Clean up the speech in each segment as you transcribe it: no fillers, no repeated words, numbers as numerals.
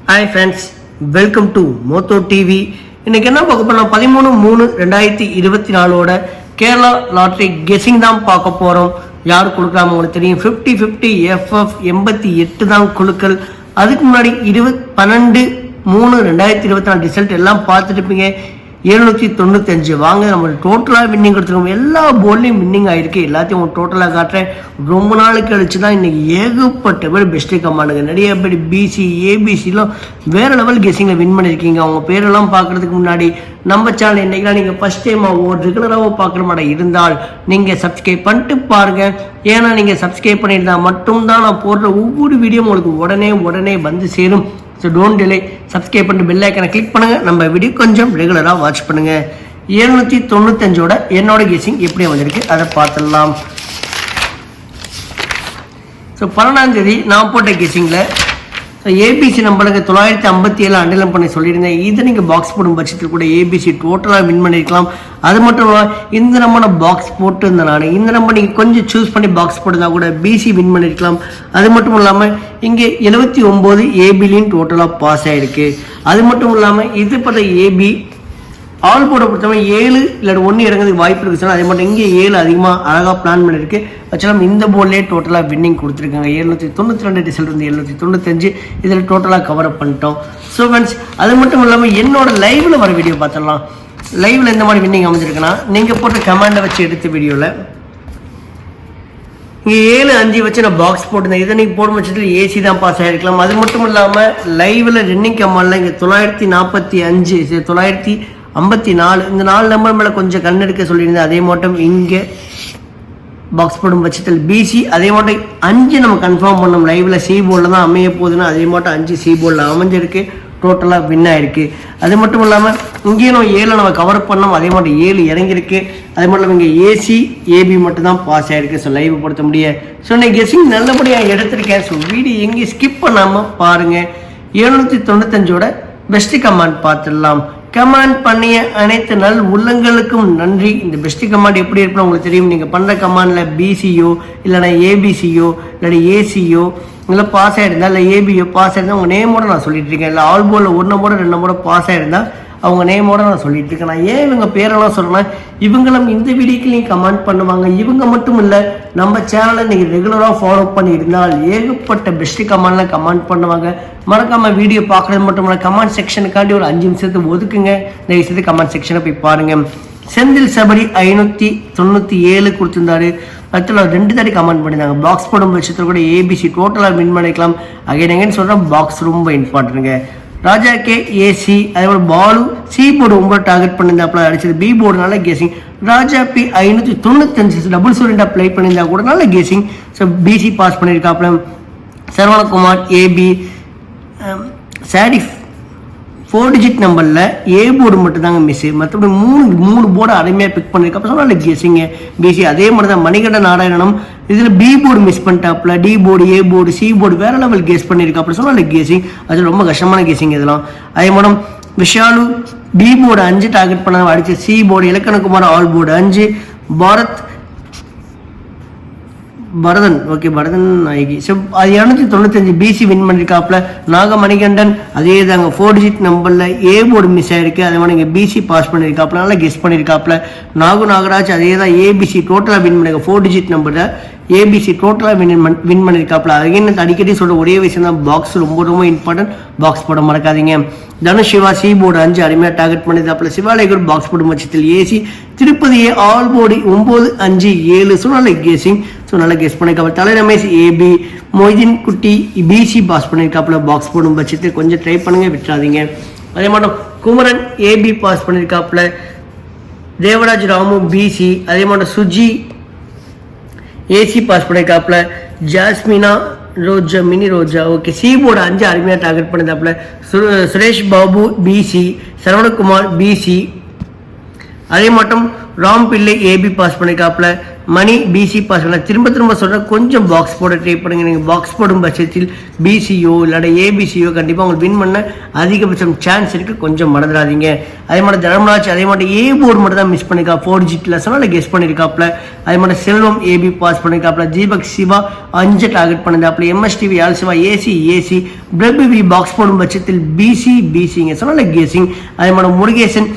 Hi friends, welcome to Moto TV. இன்னைக்கு என்ன பார்க்க போறோம்? 13/3/2024 கேரளா லாட்ரி கெஸிங் தான் பார்க்க போறோம். யார் கொடுக்குறாங்க உங்களுக்கு தெரியும். 50/50 FF 88 தான் குழுக்கள். அதுக்கு முன்னாடி 12/3/2024 ரிசல்ட் எல்லாம் பார்த்துட்டு இருப்பீங்க. 795 வாங்க. நம்ம டோட்டலாக வின்னிங் எடுத்துருக்கோம். எல்லா போர்ட்லையும் வின்னிங் ஆகிருக்கு. எல்லாத்தையும் டோட்டலாக காட்டுறேன். ரொம்ப நாளைக்கு கழிச்சு தான் இன்றைக்கி ஏகப்பட்ட பேர் பெஸ்ட்டு கமாண்டுங்க. நிறைய பேர் பிசி ஏபிசிலாம் வேறு லெவல் கெஸிங்கில் வின் பண்ணியிருக்கீங்க. அவங்க பேரெல்லாம் பார்க்குறதுக்கு முன்னாடி நம்ம சேனல் இன்றைக்கெலாம் நீங்கள் ஃபஸ்ட் டைமாக ரெகுலராக பார்க்குற மாதிரி இருந்தால் நீங்கள் சப்ஸ்கிரைப் பண்ணிட்டு பாருங்கள். ஏன்னா நீங்கள் சப்ஸ்கிரைப் பண்ணியிருந்தால் மட்டும்தான் நான் போடுற ஒவ்வொரு வீடியோ உங்களுக்கு உடனே வந்து சேரும். So don't delay. சப்ஸ்கிரைப் பண்ணிட்டு பெல் ஐக்கனை கிளிக் பண்ணுங்கள். நம்ம வீடியோ கொஞ்சம் ரெகுலராக வாட்ச் பண்ணுங்கள். 795 என்னோட கெஸிங் எப்படி வந்திருக்கு அதை பார்த்துடலாம். ஸோ 12ஆம் தேதி நான் போட்ட கெஸிங்கில் ஏபிசி நம்பருக்கு 957 அண்டர்லைன் பண்ணி சொல்லியிருந்தேன். இதை நீங்கள் பாக்ஸ் போடும் பட்சத்தில் கூட ஏபிசி டோட்டலாக வின் பண்ணியிருக்கலாம். அது மட்டும் இல்லாமல் இந்த நம்பர் நான் பாக்ஸ் போட்டு இருந்தேன். நான் இந்த நம்பர் நீங்கள் கொஞ்சம் சூஸ் பண்ணி பாக்ஸ் போட்டுருந்தா கூட பிசி வின் பண்ணியிருக்கலாம். அது மட்டும் இல்லாமல் இங்கே 79 ஏபிலையும் டோட்டலாக பாஸ் ஆகிருக்கு. அது மட்டும் இல்லாமல் இது பார்த்தா ஏபி ஆல் போர்டை பொறுத்தவரை 7 இல்லை 1 இறங்கிறதுக்கு வாய்ப்பு இருக்குது சார். அதே மட்டும் இங்கே 7 அதிகமாக அழகாக பிளான் பண்ணியிருக்கு. ஆக்சுவலாக இந்த போர்ட்லேயே டோட்டலாக வின்னிங் கொடுத்துருக்காங்க. 792 ரிசல்ட் வந்து 795. இதில் டோட்டலாக கவர் அப் பண்ணிட்டோம். ஸோ ஃப்ரெண்ட்ஸ், அது மட்டும் இல்லாமல் என்னோட லைவில் வர வீடியோ பார்த்துடலாம். லைவில் எந்த மாதிரி வின்னிங் அமைஞ்சிருக்குன்னா, நீங்கள் போட்ட கமாண்டை வச்சு எடுத்த வீடியோவில் இங்கே 7-5 வச்சு நான் பாக்ஸ் போட்டிருந்தேன். இதை நீங்கள் போடும் பட்சத்தில் ஏசி தான் பாஸ் ஆகிருக்கலாம். அது மட்டும் இல்லாமல் லைவில் ரன்னிங் கமாண்டில் இங்கே 945 954 இந்த 4 நம்பர் மேலே கொஞ்சம் கண்ணெடுக்க சொல்லியிருந்தேன். அதே மட்டும் இங்கே பாக்ஸ் போடும் பட்சத்தில் பிசி அதே மட்டும் 5 நம்ம கன்ஃபார்ம் பண்ணோம். லைவில் சி போர்டில் தான் அமைய போகுதுன்னா அதே மட்டும் 5 சி போர்டில் அமைஞ்சிருக்கு. டோட்டலாக வின் ஆகிருக்கு. அது மட்டும் இல்லாமல் இங்கேயும் 7 நம்ம கவர் பண்ணோம். அதே மட்டும் 7 இறங்கியிருக்கு. அதே மட்டும் இங்கே ஏசி ஏபி மட்டும் தான் பாஸ் ஆகிருக்கு. ஸோ லைவ் படுத்த முடியாது. ஸோ நான் கெஸிங் நல்லபடியாக எடுத்திருக்கேன். ஸோ வீடியோ எங்கேயும் ஸ்கிப் பண்ணாமல் பாருங்கள். 795 பெஸ்ட் கமாண்ட் பார்த்துடலாம். கமாண்ட் பண்ணிய அனைத்து நல் உள்ளங்களுக்கும் நன்றி. இந்த பெஸ்ட் கமாண்ட் எப்படி இருக்குன்னு உங்களுக்கு தெரியும். நீங்கள் பண்ணுற கமாண்டில் பிசியோ இல்லைனா ஏபிசியோ இல்லாட்டி ஏசியோ இல்லை பாஸ் ஆகிருந்தா இல்லை ஏபியோ பாஸ் ஆகிருந்தா உங்கள் நேமோட நான் சொல்லிட்டு இருக்கேன். இல்லை ஆல் போர்டில் 1 நம்பரோட 2 நம்பரோட பாஸ் ஆகிருந்தா அவங்க நேமோட நான் சொல்லிட்டு இருக்கேன். நான் ஏன் இவங்க பேரெல்லாம் சொல்கிறேன்னா, இவங்களும் இந்த வீடியோக்கு நீங்கள் கமெண்ட் பண்ணுவாங்க. இவங்க மட்டும் இல்லை, நம்ம சேனலை நீங்கள் ரெகுலராக ஃபாலோ பண்ணியிருந்தால் ஏகப்பட்ட பெஸ்ட் கமெண்ட்லாம் கமெண்ட் பண்ணுவாங்க. மறக்காமல் வீடியோ பார்க்குறது மட்டும் இல்லை, கமெண்ட் செக்ஷனுக்காண்டி ஒரு 5 நிமிஷத்துக்கு ஒதுக்குங்க. தயவுசெய்து கமெண்ட் செக்ஷனை போய் பாருங்கள். செந்தில் சபரி 597 கொடுத்துருந்தாரு. அதில் 2 தாட்டி கமெண்ட் பண்ணியிருந்தாங்க. பாக்ஸ் போடும் பட்சத்தில் கூட ஏபிசி டோட்டலாக வின் பண்ணிக்கலாம். அகைன் சொல்கிறேன், பாக்ஸ் ரொம்ப இம்பார்ட்டன்ட்டுங்க. ராஜா கே ஏசி அதே போல் பாலு சி போர்டு 9 டார்கெட் பண்ணியிருந்தாப்புல அடிச்சது. பி போர்டுனால கேசிங். ராஜா பி 595 டபுள் சூரியண்டா ப்ளே பண்ணியிருந்தா கூட நல்ல கேசிங். ஸோ பிசி பாஸ் பண்ணியிருக்காப்புல. சரவணகுமார் ஏபி சாடி 4 டிஜிட் நம்பரில் ஏ போர்டு மட்டும் தாங்க மிஸ்ஸு. மற்றபடி 3 போர்டு அருமையாக பிக் பண்ணியிருக்கப்ப சொன்னால கேசிங்க பிசி. அதே மாதிரி தான் மணிகண்ட நாராயணனும் இதில் பி போர்டு மிஸ் பண்ணிட்டாப்புல. D board A board C board வேறு லெவல் கேஸ் பண்ணியிருக்காப்புல சொன்னால கேசிங். அது ரொம்ப கஷ்டமான கேசிங் இதெல்லாம். அதே மாதிரி விஷாலு பி போர்டு 5 டார்கெட் பண்ண அடிச்சு. C board Ilakkanakumar all board 5. Bharathan okay Bharathan Nayaki. So அது 295 பிசி வின் பண்ணியிருக்காப்புல. நாகமணிகண்டன் அதே தாங்க 4 டிஜிட் நம்பரில் ஏ போர்டு மிஸ் ஆகிருக்கு. அதே மாதிரி இங்கே பிசி பாஸ் பண்ணியிருக்காப்புல, நல்லா கெஸ் பண்ணியிருக்காப்புல. நாகராஜ் அதே தான் ஏபிசி டோட்டலாக வின் பண்ணியிருக்க 4 டிஜிட் நம்பரில் ஏபிசி டோட்டலாக வின் பண்ணியிருக்காப்புல. அதுக்கு அடிக்கடி சொல்கிற ஒரே விஷயம் தான், பாக்ஸ் ரொம்ப இம்பார்ட்டன்ட். பாக்ஸ் போட மறக்காதீங்க. தனுஷ் சிவா சி போர்டு 5 அருமையாக டார்கெட் பண்ணியிருக்காப்புல. சிவாலயகர் பாக்ஸ் போடும் பட்சத்தில் ஏசி. திருப்பதியே ஆல் போர்டு 957 ஸோ நல்ல கேசிங். ஸோ நல்லா கெஸ் பண்ணியிருக்காப்புல. தலை ரமேஷ் ஏபி மொய்தீன் குட்டி பிசி பாஸ் பண்ணியிருக்காப்புல. பாக்ஸ் போடும் பட்சத்தில் கொஞ்சம் ட்ரை பண்ணுங்க, விட்டுறாதீங்க. அதே மாதிரி குமரன் ஏபி பாஸ் பண்ணியிருக்காப்புல. தேவராஜ் ராமு பிசி. அதே மாதிரி சுஜி ஏசி பாஸ் பண்ணியிருக்காப்புல. Jasmina Roja Mini Roja okay C board 5 அருமையாக டார்கெட் பண்ணியிருந்தாப்புல. சுரேஷ் பாபு பிசி. சரவணகுமார் பிசி. அதே மட்டும் ராம் பிள்ளை ஏபி பாஸ் பண்ணியிருக்காப்புல. மணி பிசி பாஸ் பண்ணலாம். திரும்ப சொல்கிறேன், கொஞ்சம் பாக்ஸ் போட ட்ரை பண்ணுங்கள். நீங்கள் பாக்ஸ் போடும் பட்சத்தில் பிசியோ இல்லாட்ட ஏபிசியோ கண்டிப்பாக உங்களுக்கு வின் பண்ண அதிகபட்சம் சான்ஸ் இருக்குது. கொஞ்சம் மறந்துடாதீங்க. அதே மாதிரி தர்மராஜ் அதே மாதிரி ஏ போர்டு மட்டும் தான் மிஸ் பண்ணியிருக்கா. 4 டிஜிட்டில் சொன்னால் கெஸ் பண்ணியிருக்காப்புல. அதே மாதிரி செல்வம் ஏபி பாஸ் பண்ணியிருக்காப்புல. தீபக் சிவா 5 டார்கெட் பண்ணியிருந்தாப்புல. எம்எஸ்டிவி ஆல் சிவா ஏசி பிரபுவி பாக்ஸ் போடும் பட்சத்தில் பிசிங்க சொன்னால கெஸிங். அதே மாதிரி முருகேசன்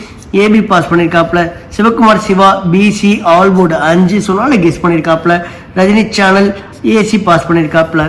ஏபி பாஸ் பண்ணியிருக்காப்புல. Sivakumar Siva BC all board 5 சொன்னால கெஸ் பண்ணியிருக்காப்புல. ரஜினி சேனல் ஏசி பாஸ் பண்ணியிருக்காப்புல.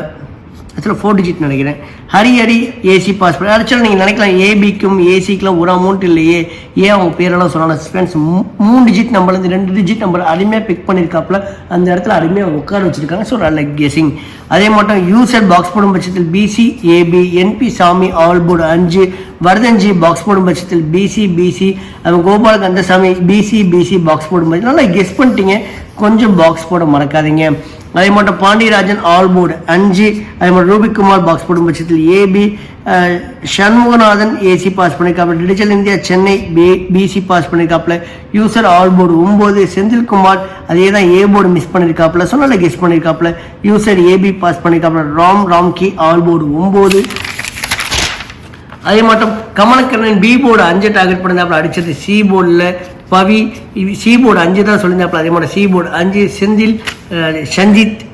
ஆக்சுவலாக 4 டிஜிட் நினைக்கிறேன். ஹரி ஏசி பாஸ் பண்ணி ஆக்சுவலாக நீங்கள் நினைக்கலாம் ஏபிக்கும் ஏசிக்கெலாம் ஒரு அமௌண்ட் இல்லையே, ஏன் அவங்க பேரெல்லாம் சொன்னாலும் ஃப்ரெண்ட்ஸ் 3 டிஜிட் நம்பர்லேருந்து 2 டிஜிட் நம்பர் அருமையாக பிக் பண்ணியிருக்காப்புல. அந்த இடத்துல அருமையாக உட்கார வச்சுருக்காங்க. ஸோ நல்ல கெஸிங். அதே மட்டும் யூசர் பாக்ஸ் போடும் பட்சத்தில் பிசி ஏபி என்பி சாமி ஆல் போர்டு 5 வரதன்ஜி பாக்ஸ் போடும் பட்சத்தில் பிசி அவங்க கோபால் கந்தசாமி பிசி பாக்ஸ் போடும் பட்சத்தில் நல்லா கெஸ் பண்ணிட்டீங்க. கொஞ்சம் பாக்ஸ் போட மறக்காதீங்க. அதே மட்டும் பாண்டியராஜன் ஆல் போர்டு 5. அதே மாதிரி ரூபிக்குமார் பாக்ஸ் போடும் பட்சத்தில் ஏபி. சண்முகநாதன் ஏசி பாஸ் பண்ணியிருக்காப்புல. Digital India Chennai BC pass பண்ணியிருக்காப்புல. User all board 9. செந்தில்குமார் அதே தான் ஏ போர்டு மிஸ் பண்ணியிருக்காப்புல. சொன்னால கெஸ் பண்ணியிருக்காப்புல. யூசர் ஏபி பாஸ் பண்ணியிருக்காப்புல. Ramki all board 9. அதே மட்டும் கமலக்கண்ணன் பி போர்டு 5 டார்கெட் பண்ணியிருந்தாப்புல. அடிச்சது சி போர்டில் பவி சி போர்டு 5 தான் சொல்லியிருந்தாப்புல. அதே மாதிரி C board 5. Senthil Sanjith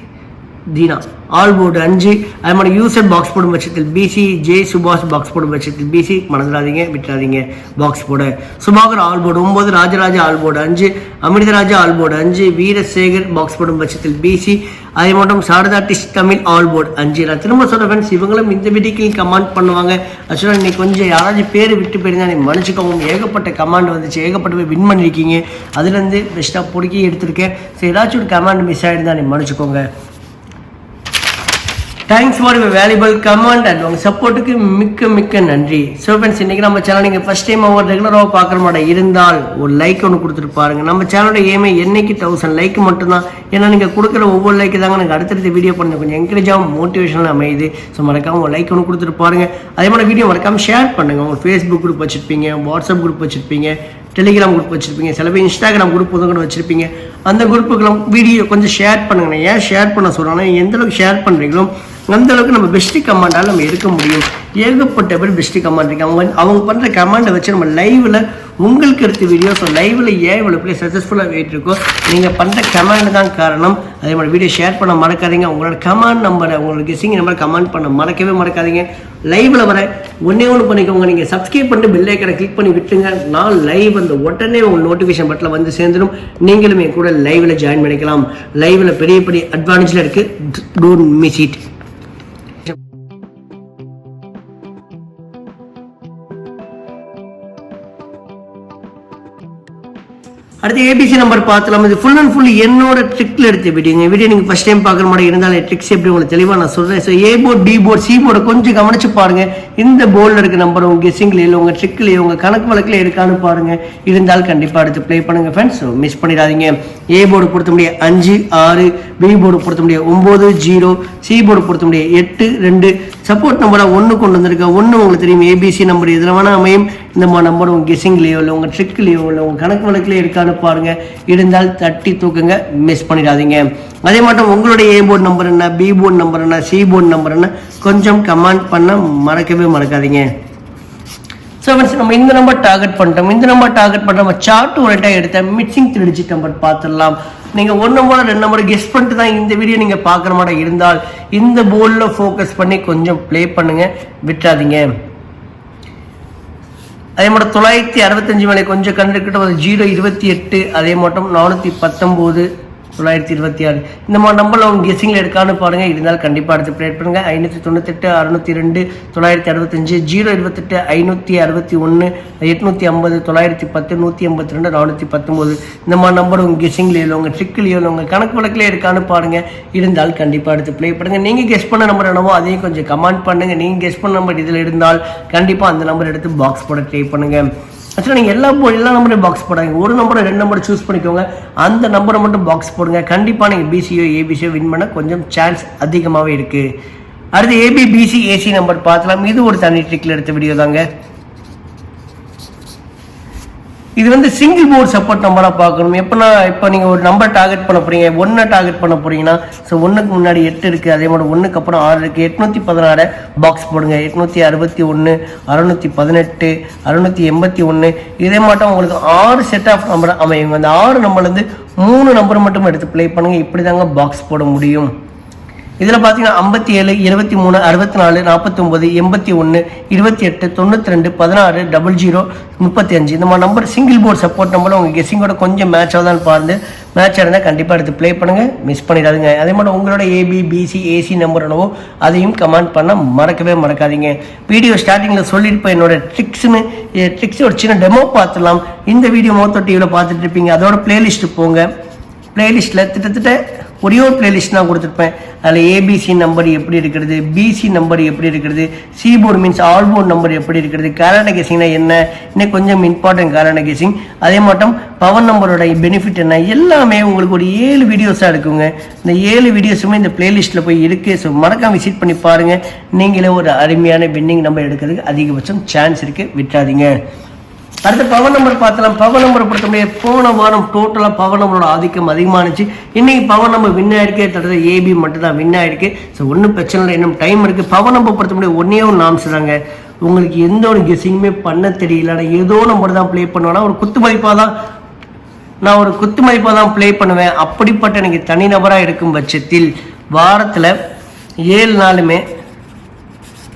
Dheena all board 5. அதே மாதிரி யூசர் பாக்ஸ் போடும் பட்சத்தில் பிசி ஜே சுபாஷ் பாக்ஸ் போடும் பட்சத்தில் பிசி மறந்துடாதீங்க, விட்டுறாதீங்க பாக்ஸ் போட. Subhakar all board 9. Rajaraja all board 5. Amirtharaja all board 5. Veerasekar box போடும் பட்சத்தில் பிசி. அதே மட்டும் Sarada dish Tamil all board 5. நான் திரும்ப சொல்ற ஃப்ரெண்ட்ஸ், இவங்களும் இந்த வீடியோக்கு கமெண்ட் பண்ணுவாங்க. ஆக்சுவலாக இன்னைக்கு கொஞ்சம் யாராச்சும் பேர் விட்டு போயிருந்தா நீ மன்னிச்சுக்கோங்க. ஏகப்பட்ட கமெண்ட் வந்துச்சு, ஏகப்பட்ட பேர் வின் பண்ணியிருக்கீங்க. அதுலேருந்து பெஸ்ட்டாக பொறுக்கி எடுத்திருக்கேன். ஸோ ஏதாச்சும் ஒரு கமெண்ட் மிஸ் ஆகிருந்தா நீ மன்னிச்சுக்கோங்க. Thanks for your valuable comment and உங்கள் சப்போர்ட்டுக்கு மிக்க நன்றி. ஸோ ஃப்ரெண்ட்ஸ், இன்றைக்கி நம்ம சேனல் நீங்கள் ஃபஸ்ட் டைம் ஒரு ரெகுலராக பார்க்குற மாதிரி இருந்தால் ஒரு லைக் ஒன்று கொடுத்துட்டு பாருங்க. நம்ம சேனலோட ஏமே என்னைக்கு 1000 லைக் மட்டும்தான். ஏன்னா நீங்கள் கொடுக்குற ஒவ்வொரு லைக்கு தாங்க எனக்கு அடுத்தடுத்த வீடியோ பண்ண கொஞ்சம் என்கரேஜாகவும் மோட்டிவேஷனல் அமையுது. ஸோ மறக்காமல் ஒரு லைக் ஒன்று கொடுத்துட்டு பாருங்க. அதே மாதிரி வீடியோ மறக்காமல் ஷேர் பண்ணுங்கள். உங்கள் ஃபேஸ்புக் குரூப் வச்சுருப்பீங்க, வாட்ஸ்அப் குரூப் வச்சுருப்பீங்க, டெலிகிராம் குரூப் வச்சுருப்பீங்க, சில பேர் இன்ஸ்டாகிராம் குரூப் கூட வச்சுருப்பீங்க. அந்த குரூப்புக்கெல்லாம் வீடியோ கொஞ்சம் ஷேர் பண்ணுங்கண்ணே. ஏன் ஷேர் பண்ண சொல்கிறேன்னா, எந்தளவுக்கு ஷேர் பண்ணுறீங்களோ அந்த அளவுக்கு நம்ம பெஸ்ட் கமாண்டால் நம்ம எடுக்க முடியும். ஏகப்பட்ட பேர் பெஸ்ட் கமாண்ட் இருக்காங்க. அவங்க பண்ணுற கமாண்டை வச்சு நம்ம லைவில் உங்களுக்கு எடுத்த வீடியோஸ் லைவில் ஏன் இவ்வளோ பிள்ளை சக்ஸஸ்ஃபுல்லாக போயிட்டு இருக்கோ நீங்கள் பண்ணுற கமாண்ட் தான் காரணம். அதே மாதிரி வீடியோ ஷேர் பண்ண மறக்காதீங்க. உங்களோட கமாண்ட் நம்பரை, உங்களோட கெஸ்ஸிங் நம்பரை கமெண்ட் பண்ண மறக்கவே மறக்காதீங்க. லைவில் வர ஒன்றே பண்ணிக்கோங்க. நீங்கள் சப்ஸ்கிரைப் பண்ணிட்டு பெல் ஐக்கனை கிளிக் பண்ணி விட்டுருங்க. நான் லைவ் அந்த உடனே உங்கள் நோட்டிஃபிகேஷன் பட்டில் வந்து சேர்ந்துடும். நீங்களுமே கூட லைவில் ஜாயின் பண்ணிக்கலாம். லைவில் பெரிய அட்வான்டேஜில் இருக்குது. Don't miss it. அடுத்து ஏபிசி நம்பர் பார்த்துலாம். இது ஃபுல் அண்ட் ஃபுல் என்னோட ட்ரிக்கில் எடுத்த வீடியோங்க. வீடியோ நீங்கள் ஃபஸ்ட் டைம் பார்க்குற மாதிரி இருந்தாலும் ட்ரிக்ஸ் எப்படி உங்களுக்கு தெளிவாக நான் சொல்கிறேன். So A board, B board, C board கொஞ்சம் கவனிச்சு பாருங்கள். இந்த போர்டில் இருக்க நம்பர் உங்கள் கெஸ்ஸிங்லேயே, உங்கள் ட்ரிக்லேயே, உங்கள் கணக்கு வழக்கில் இருக்கான்னு பாருங்கள். இருந்தால் கண்டிப்பாக எடுத்து ப்ளே பண்ணுங்கள் ஃப்ரெண்ட்ஸ். ஸோ மிஸ் பண்ணிடாதீங்க. ஏ போர்டு பொறுத்த முடியாது 5, 6, பி போர்டு பொறுத்த முடியாது 9, 0, சி போர்டு பொறுத்த முடியாது 8, 2. சப்போர்ட் நம்பராக 1 கொண்டு வந்திருக்கேன். 1 உங்களுக்கு தெரியும் ஏபிசி நம்பர். இதில் வேணால் அமையும். இந்த மாதிரி நம்பர் உங்கள் கெஸ்ஸிங்லேயோ இல்லை உங்கள் ட்ரிக்லேயோ இல்லை உங்கள் கணக்கு வழக்கிலே இருக்கான்னு பாருங்க. இருந்தால் தட்டி தூக்குங்க, மிஸ் பண்ணிடாதீங்க. அதே மட்டும் உங்களுடைய ஏ போர்டு நம்பர் என்ன, பி போர்டு நம்பர் என்ன, சி போர்டு நம்பர் என்ன கொஞ்சம் கமெண்ட் பண்ண மறக்கவே மறக்காதீங்க. ஸோ ஃப்ரெண்ட்ஸ், நம்ம இந்த நம்பர் டார்கெட் பண்ணிட்டோம். இந்த நம்பர் டார்கெட் பண்ணுற நம்ம சார்ட் ஒரேட்டாக எடுத்த மிக்சிங் 3 டிஜிட் நம்பர் பார்த்துடலாம். நீங்கள் 1 நம்பர் 2 நம்பர் கெஸ் பண்ணிட்டு தான் இந்த வீடியோ நீங்கள் பார்க்குற மாதிரி இருந்தால் இந்த போர்டில் ஃபோக்கஸ் பண்ணி கொஞ்சம் ப்ளே பண்ணுங்க, விட்டுறாதீங்க. அதே மாதிரி 965 மேலே கொஞ்சம் கண்டுக்கிட்ட 028. அதே மட்டும் 419, 926 இந்த மாதிரி நம்பரில் அவங்க கெஸ்ஸிங்கில் எடுக்கான்னு பாருங்கள். இருந்தாலும் கண்டிப்பாக அடுத்து ப்ளே பண்ணுங்கள். 598, 602, 965, 028, 561, 850, 910, 182, 419 இந்த மாதிரி நம்பர் உங்கள் கெஸ்ஸிங்லேயோ உங்கள் ட்ரிக்லேயோ உங்கள் கணக்கு வழக்கிலே எடுக்கான்னு பாருங்கள். இருந்தால் கண்டிப்பாக அடுத்து ப்ளே பண்ணுங்கள். நீங்கள் கெஸ் பண்ண நம்பர் என்னவோ அதையும் கொஞ்சம் கமெண்ட் பண்ணுங்கள். நீங்கள் கெஸ் பண்ண நம்பர் இதில் இருந்தால் கண்டிப்பாக அந்த நம்பர் எடுத்து பாக்ஸ் போட ட்ரை பண்ணுங்கள். ஆக்சுவலாக நீங்கள் எல்லா நம்பரையும் பாக்ஸ் போடாங்க. 1 நம்பரை 2 நம்பரை சூஸ் பண்ணிக்கோங்க. அந்த நம்பரை மட்டும் பாக்ஸ் போடுங்க. கண்டிப்பாக நீங்கள் பிசியோ ஏபிசியோ வின் பண்ண கொஞ்சம் சான்ஸ் அதிகமாகவே இருக்குது. அடுத்து ஏபி, பிசி, ஏசி நம்பர் பார்க்கலாம். இது ஒரு தனி ட்ரிக்கில் எடுத்த வீடியோ தாங்க. இது வந்து சிங்கிள் போர்டு சப்போர்ட் நம்பராக பார்க்கணும். எப்போனா இப்போ நீங்கள் ஒரு நம்பர் டார்கெட் பண்ண போகிறீங்க, 1 டார்கெட் பண்ண போகிறீங்கன்னா, ஸோ 1க்கு முன்னாடி 8 இருக்குது, அதே மாதிரி 1க்கு அப்புறம் 6 இருக்குது. 816 பாக்ஸ் போடுங்க. 861, 618, 681, இதே மாட்டம் உங்களுக்கு 6 செட் ஆஃப் நம்பர் அமையும். அந்த 6 நம்பர்லேருந்து 3 நம்பர் மட்டும் எடுத்து ப்ளே பண்ணுங்கள். இப்படி தாங்க பாக்ஸ் போட முடியும். இதில் பார்த்தீங்கன்னா 57, 23, 64, 49, 81, 28, 92, 16, 00, 35 இந்த மாதிரி number single board support number உங்கள் கெஸ்ஸிங்கோட கொஞ்சம் மேட்ச் ஆகுதான்னு பாருங்க. மேட்ச் இருந்தால் கண்டிப்பாக எடுத்து ப்ளே பண்ணுங்கள், மிஸ் பண்ணிடாதுங்க. அதே மாதிரி உங்களோட ஏபி, பிசி, ஏசி நம்பர் என்னவோ அதையும் கமெண்ட் பண்ண மறக்கவே மறக்காதீங்க. வீடியோ ஸ்டார்டிங்கில் சொல்லியிருப்பேன் என்னோட ட்ரிக்ஸ் ஒரு சின்ன டெமோ பார்த்துலாம். இந்த வீடியோ மொத்தம் டிவியில் பார்த்துட்டு இருப்பீங்க. அதோட பிளேலிஸ்ட்டு போங்க. பிளேலிஸ்ட்டில் கிட்டத்தட்ட ஒரே ஒரு பிளேலிஸ்ட் நான் கொடுத்துருப்பேன். அதில் ஏபிசி நம்பர் எப்படி இருக்கிறது, பிசி நம்பர் எப்படி இருக்கிறது, C board means all board number எப்படி இருக்கிறது, கேலண்டர் கெஸிங்னா என்ன, இன்னும் கொஞ்சம் இம்பார்ட்டன்ட் கேலண்டர் கெஸிங், அதே மட்டும் பவர் நம்பரோட பெனிஃபிட் என்ன, எல்லாமே உங்களுக்கு ஒரு 7 வீடியோஸாக இருக்குங்க. இந்த 7 வீடியோஸுமே இந்த பிளேலிஸ்ட்டில் போய் இருக்குது. ஸோ மறக்காம விசிட் பண்ணி பாருங்கள். நீங்களே ஒரு அருமையான வின்னிங் நம்பர் எடுக்கிறதுக்கு அதிகபட்சம் சான்ஸ் இருக்குது, விட்டுறாதீங்க. அடுத்த பவர் நம்பர் பார்த்தலாம். பவர் நம்பரை பொறுத்த முடியாது, போன வாரம் டோட்டலாக பவர் நம்பரோட ஆதிக்கம் அதிகமானுச்சு. இன்னைக்கு பவர் நம்பர் வின் ஆயிருக்கு. தடவை ஏபி மட்டும் தான் வின் ஆயிருக்கு. ஸோ ஒன்றும் பிரச்சனை இல்லை, இன்னும் டைம் இருக்குது. பவர் நம்பர் பொறுத்த முடியாது ஒன்றே ஒரு நாம்ஸ் தாங்க. உங்களுக்கு எந்த ஒரு கெஸ்ஸிங்குமே பண்ண தெரியல, நான் ஏதோ நம்பர் தான் ப்ளே பண்ணுவேன்னா ஒரு குத்து மதிப்பாக தான் ப்ளே பண்ணுவேன். அப்படிப்பட்ட எனக்கு தனிநபராக இருக்கும் பட்சத்தில் வாரத்தில் 7 நாளுமே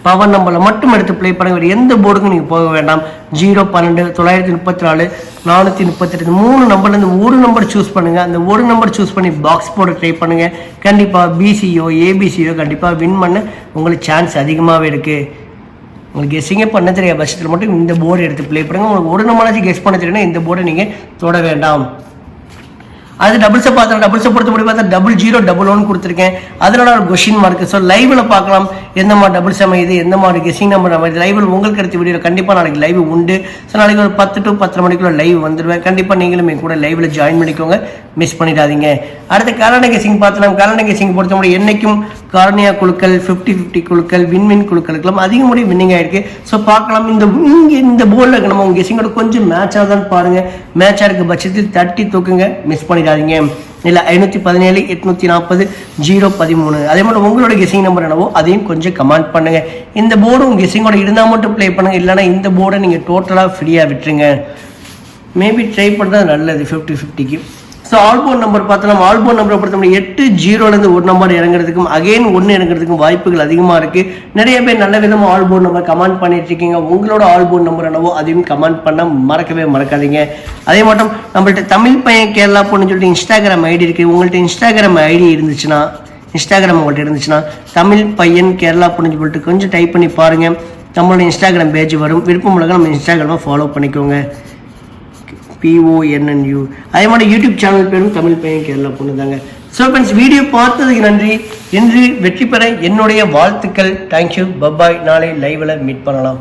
பவர் நம்பரில் மட்டும் எடுத்து ப்ளே பண்ணுங்க. எந்த போர்டுக்கும் நீங்கள் போக வேண்டாம். 0, 12, 934, 438 3 நம்பர்லேருந்து ஒரு நம்பர் சூஸ் பண்ணுங்கள். அந்த ஒரு நம்பர் சூஸ் பண்ணி பாக்ஸ் போர்டை ட்ரை பண்ணுங்கள். கண்டிப்பாக பிசியோ ஏபிசியோ கண்டிப்பாக வின் பண்ண உங்களுக்கு சான்ஸ் அதிகமாகவே இருக்குது. உங்களுக்கு கெஸ்ஸிங்கே பண்ண தெரியாத பட்சத்தில் மட்டும் இந்த போர்டு எடுத்து ப்ளே பண்ணுங்கள். உங்களுக்கு ஒரு நம்பராச்சும் கெஸ் பண்ண தெரியுன்னா இந்த போர்டை நீங்கள் தொட வேண்டாம். அது டபுள்ஸை பார்த்தா டபுள்ஸை பொறுத்த முடியும் பார்த்தா 00, 11 கொடுத்துருக்கேன். அதனால ஒரு கொஷின் மார்க். ஸோ லைவில் பார்க்கலாம் எந்த மாதிரி டபுள்ஸ் அமையுது, எந்த மாதிரி கெஸ்ஸிங் நம்பர் அமையுது. லைவில் உங்களுக்கு எடுத்த வீடியோ கண்டிப்பாக நாளைக்கு லைவ் உண்டு. ஸோ நாளைக்கு ஒரு 10 to 10:30 மணிக்குள்ள லைவ் வந்துடுவேன். கண்டிப்பாக நீங்களும் என் கூட லைவில் ஜாயின் பண்ணிக்கோங்க, மிஸ் பண்ணிடாதீங்க. அடுத்த கேலண்டர் கெஸ்ஸிங் பார்த்தலாம். கேலண்டர் கெஸ்ஸிங் பொறுத்த முடியும் என்றைக்கும் கார்னியா குழுக்கள், 50-50 குழுக்கள், வின் குழுக்களுக்கெல்லாம் அதிகமுறை வின்னிங் ஆயிருக்கு. ஸோ பார்க்கலாம் இந்த போர்டில் நம்ம உங்கள் கெஸ்ஸிங்கோட கொஞ்சம் மேட்ச் ஆகுதான்னு பாருங்கள். மேட்சாக இருக்க பட்சத்தில் தட்டி தூக்குங்க, மிஸ் பண்ணிடாதீங்க. இல்லை 517, 840, 013 அதே மாதிரி உங்களோட கெஸ்ஸிங் நம்பர் என்னவோ அதையும் கொஞ்சம் கமெண்ட் பண்ணுங்க. இந்த போர்டு உங்க கெஸ்ஸிங்கோட இருந்தால் மட்டும் ப்ளே பண்ணுங்க, இல்லைனா இந்த போர்டை நீங்கள் டோட்டலாக ஃப்ரீயாக விட்டுருங்க. மேபி ட்ரை பண்ணுறது நல்லது 50-50க்கு. ஸோ ஆல்போர்ட் நம்பர் பார்த்தோம். ஆல்போர்ட் நம்பரை பொறுத்த முடியும் 8, 0லேருந்து ஒரு நம்பர் இறங்குறதுக்கும் அகைன் 1 இறங்குறதுக்கும் வாய்ப்புகள் அதிகமாக இருக்குது. நிறைய பேர் நல்ல விதமாக ஆல்போர்ட் நம்பர் கமெண்ட் பண்ணிட்டு இருக்கீங்க. உங்களோட ஆல்போர்ட் நம்பர் என்னவோ அதையும் கமெண்ட் பண்ண மறக்கவே மறக்காதீங்க. அதே மட்டும் நம்மள்ட்ட தமிழ் பையன் கேரளா பொண்ணுன்னு சொல்லிட்டு இன்ஸ்டாகிராம் ஐடி இருக்குது. உங்கள்கிட்ட இன்ஸ்டாகிராம் ஐடி இருந்துச்சுன்னா, இன்ஸ்டாகிராம் உங்கள்கிட்ட இருந்துச்சுன்னா தமிழ் பையன் கேரளா பொண்ணுன்னு சொல்லிட்டு கொஞ்சம் டைப் பண்ணி பாருங்கள். நம்மளோட இன்ஸ்டாகிராம் பேஜ் வரும். விருப்பம் உலகம் நம்ம இன்ஸ்டாகிராமை ஃபாலோ பண்ணிக்கோங்க. PONNU. அதே மாதிரி யூடியூப் சேனல் பேரும் தமிழ் பையன் கேரளா பொண்ணு தாங்க. ஸோ ஃப்ரெண்ட்ஸ், வீடியோ பார்த்ததுக்கு நன்றி. இன்று வெற்றி பெற என்னுடைய வாழ்த்துக்கள். தேங்க்யூ, பப்பாய். நாளை லைவில் மீட் பண்ணலாம்.